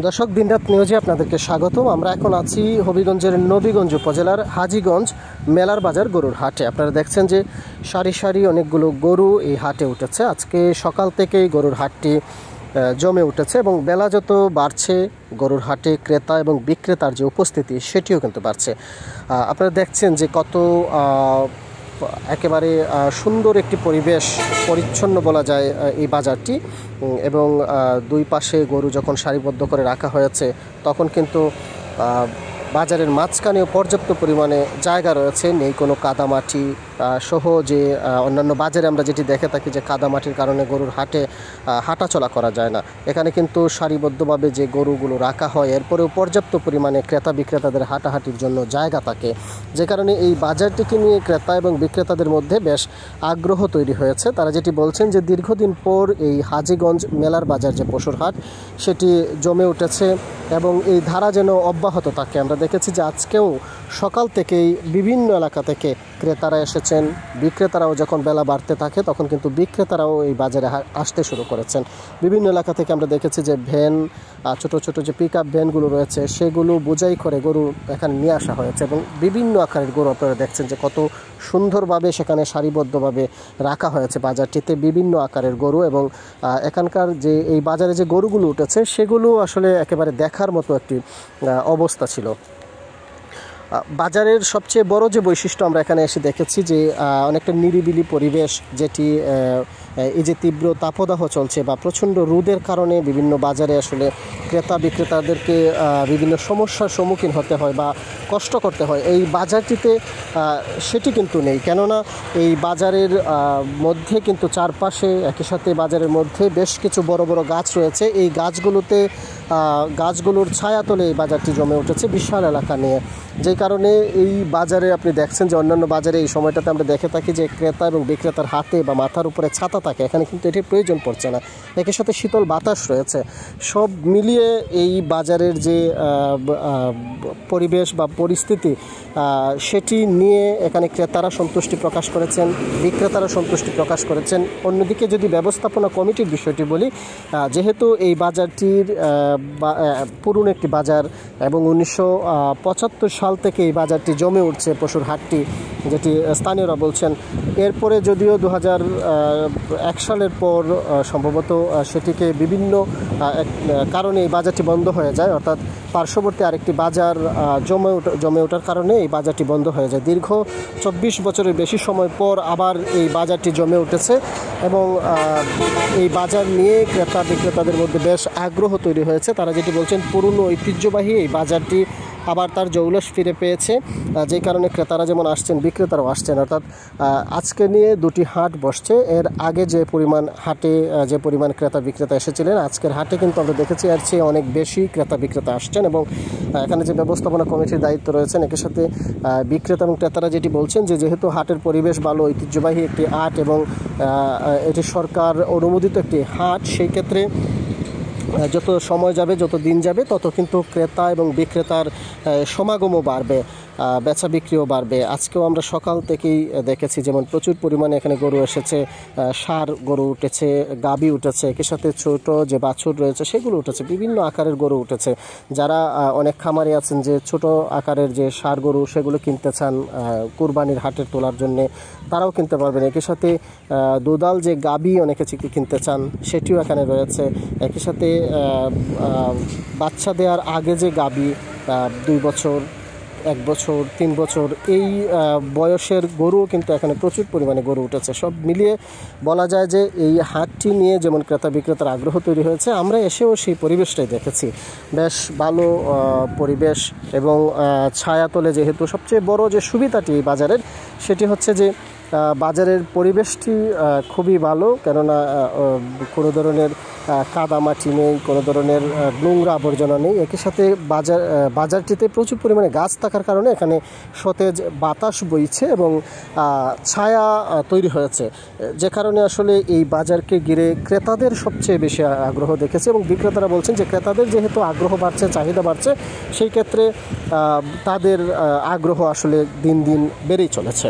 দর্শক, দিনরাত নিউজে আপনাদেরকে স্বাগতম। আমরা এখন আছি হবিগঞ্জের নবীগঞ্জ উপজেলার হাজীগঞ্জ মেলার বাজার গরুর হাটে। আপনারা দেখছেন যে সারি সারি অনেকগুলো গরু এই হাটে উঠেছে। আজকে সকাল থেকেই গরুর হাটটি জমে উঠেছে এবং বেলা যত বাড়ছে গরুর হাটে ক্রেতা এবং বিক্রেতার যে উপস্থিতি সেটিও কিন্তু বাড়ছে। আপনারা দেখছেন যে কত একেবারে সুন্দর একটি পরিবেশ, পরিচ্ছন্ন বলা যায় এই বাজারটি। এবং দুই পাশে গরু যখন সারিবদ্ধ করে রাখা হয়েছে তখন কিন্তু বাজারের মাঝখানেও পর্যাপ্ত পরিমাণে জায়গা রয়েছে, নেই কোনো কাদামাটি সহ যে অন্যান্য বাজারে আমরা যেটি দেখে থাকি যে কাদামাটির কারণে গরুর হাটে হাঁটাচলা করা যায় না। এখানে কিন্তু সারিবদ্ধভাবে যে গরুগুলো রাখা হয় এরপরেও পর্যাপ্ত পরিমাণে ক্রেতা বিক্রেতাদের হাঁটাহাঁটির জন্য জায়গা থাকে, যে কারণে এই বাজারটিকে নিয়ে ক্রেতা এবং বিক্রেতাদের মধ্যে বেশ আগ্রহ তৈরি হয়েছে। তারা যেটি বলছেন যে দীর্ঘদিন পর এই হাজীগঞ্জ মেলার বাজার যে পশুর হাট সেটি জমে উঠেছে এবং এই ধারা যেন অব্যাহত থাকে। আমরা দেখেছি যে আজকেও সকাল থেকেই বিভিন্ন এলাকা থেকে ক্রেতারা এসেছেন, বিক্রেতারাও যখন বেলা বাড়তে থাকে তখন কিন্তু বিক্রেতারাও এই বাজারে আসতে শুরু করেছেন। বিভিন্ন এলাকা থেকে আমরা দেখেছি যে ভ্যান, ছোট ছোট যে পিক আপ ভ্যানগুলো রয়েছে সেগুলো বোঝাই করে গরু এখানে নিয়ে আসা হয়েছে এবং বিভিন্ন আকারের গরু আপনারা দেখছেন যে কত সুন্দরভাবে সেখানে সারিবদ্ধভাবে রাখা হয়েছে বাজারটিতে বিভিন্ন আকারের গরু। এবং এখানকার যে এই বাজারে যে গরুগুলো উঠেছে সেগুলো আসলে একেবারে দেখার মতো একটি অবস্থা ছিল। বাজারের সবচেয়ে বড় যে বৈশিষ্ট্য আমরা এখানে এসে দেখেছি যে অনেকটা নিরিবিলি পরিবেশ, যেটি এই যে তীব্র তাপদাহ চলছে বা প্রচণ্ড রোদের কারণে বিভিন্ন বাজারে আসলে ক্রেতা বিক্রেতাদেরকে বিভিন্ন সমস্যার সম্মুখীন হতে হয় বা কষ্ট করতে হয়, এই বাজারটিতে সেটি কিন্তু নেই। কেননা এই বাজারের মধ্যে কিন্তু চারপাশে একই সাথে বাজারের মধ্যে বেশ কিছু বড় বড় গাছ রয়েছে। এই গাছগুলোর ছায়াতলে এই বাজারটি জমে উঠেছে বিশাল এলাকা নিয়ে, যেই কারণে এই বাজারে আপনি দেখছেন যে অন্যান্য বাজারে এই সময়টাতে আমরা দেখে থাকি যে ক্রেতা এবং বিক্রেতার হাতে বা মাথার উপরে ছাতা থাকে, এখানে কিন্তু এটির প্রয়োজন পড়ছে না। একই সাথে শীতল বাতাস রয়েছে। সব মিলিয়ে এই বাজারের যে পরিবেশ বা পরিস্থিতি সেটি নিয়ে এখানে ক্রেতারা সন্তুষ্টি প্রকাশ করেছেন, বিক্রেতারা সন্তুষ্টি প্রকাশ করেছেন। অন্যদিকে যদি ব্যবস্থাপনা কমিটির বিষয়টি বলি, যেহেতু এই বাজারটির পুরনো একটি বাজার এবং 1975 সাল থেকে এই বাজারটি জমে উঠছে পশুর হাটটি, যেটি স্থানীয়রা বলছেন। এরপরে যদিও 2001 সালের পর সম্ভবত সেটিকে বিভিন্ন কারণে এই বাজারটি বন্ধ হয়ে যায়, অর্থাৎ পার্শ্ববর্তী আরেকটি বাজার জমে ওঠার কারণে এই বাজারটি বন্ধ হয়ে যায়। দীর্ঘ 24 বছরের বেশি সময় পর আবার এই বাজারটি জমে উঠেছে এবং এই বাজার নিয়ে ক্রেতা বিক্রেতাদের মধ্যে বেশ আগ্রহ তৈরি হয়েছে। তারা যেটি বলছেন পুরনো ঐতিহ্যবাহী এই বাজারটি আবার তার জৌলস ফিরে পেয়েছে, যে কারণে ক্রেতারা যেমন আসছেন বিক্রেতারাও আসছেন। অর্থাৎ আজকে নিয়ে দুটি হাট বসছে। এর আগে যে পরিমাণ ক্রেতা বিক্রেতা এসেছিলেন, আজকের হাটে কিন্তু আমরা দেখেছি এর চেয়ে অনেক বেশি ক্রেতা বিক্রেতা আসছেন। এবং এখানে যে ব্যবস্থাপনা কমিটির দায়িত্ব রয়েছেন, একই সাথে বিক্রেতা এবং ক্রেতারা যেটি বলছেন যে যেহেতু হাটের পরিবেশ ভালো, ঐতিহ্যবাহী একটি হাট এবং এটি সরকার অনুমোদিত একটি হাট, সেই ক্ষেত্রে যত সময় যাবে, যত দিন যাবে তত কিন্তু ক্রেতা এবং বিক্রেতার সমাগমও বাড়বে, বেচা বিক্রিও বাড়বে। আজকেও আমরা সকাল থেকেই দেখেছি যেমন প্রচুর পরিমাণে এখানে গরু এসেছে, ষাঁড় গরু উঠেছে, গাবি উঠেছে, একই সাথে ছোট যে বাছুর রয়েছে সেগুলো উঠেছে, বিভিন্ন আকারের গরু উঠেছে। যারা অনেক খামারি আছেন যে ছোট আকারের যে ষাঁড় গরু সেগুলো কিনতে চান কুরবানির হাটের তোলার জন্যে, তারাও কিনতে পারবেন। একই সাথে দুধাল যে গাবি অনেকে কিনতে চান সেটিও এখানে রয়েছে। একই সাথে বাচ্চা দেওয়ার আগে যে গাবি 2 বছর, 1 বছর, 3 বছর এই বয়সের গরুও কিন্তু এখানে প্রচুর পরিমাণে গরু উঠেছে। সব মিলিয়ে বলা যায় যে এই হাটটি নিয়ে যেমন ক্রেতা বিক্রেতার আগ্রহ তৈরি হয়েছে, আমরা এসেও সেই পরিবেশটাই দেখেছি। বেশ ভালো পরিবেশ এবং ছায়াতলে, যেহেতু সবচেয়ে বড় যে সুবিধাটি এই বাজারের সেটি হচ্ছে যে বাজারের পরিবেশটি খুবই ভালো, কেননা কোনো ধরনের কাদামাটি নেই, কোনো ধরনের নোংরা আবর্জনা নেই। একই সাথে বাজারটিতে প্রচুর পরিমাণে গাছ থাকার কারণে এখানে সতেজ বাতাস বইছে এবং ছায়া তৈরি হয়েছে, যে কারণে আসলে এই বাজারকে ঘিরে ক্রেতাদের সবচেয়ে বেশি আগ্রহ দেখেছে। এবং বিক্রেতারা বলছেন যে ক্রেতাদের যেহেতু আগ্রহ বাড়ছে, চাহিদা বাড়ছে, সেই ক্ষেত্রে তাদের আগ্রহ আসলে দিন দিন বেড়েই চলেছে।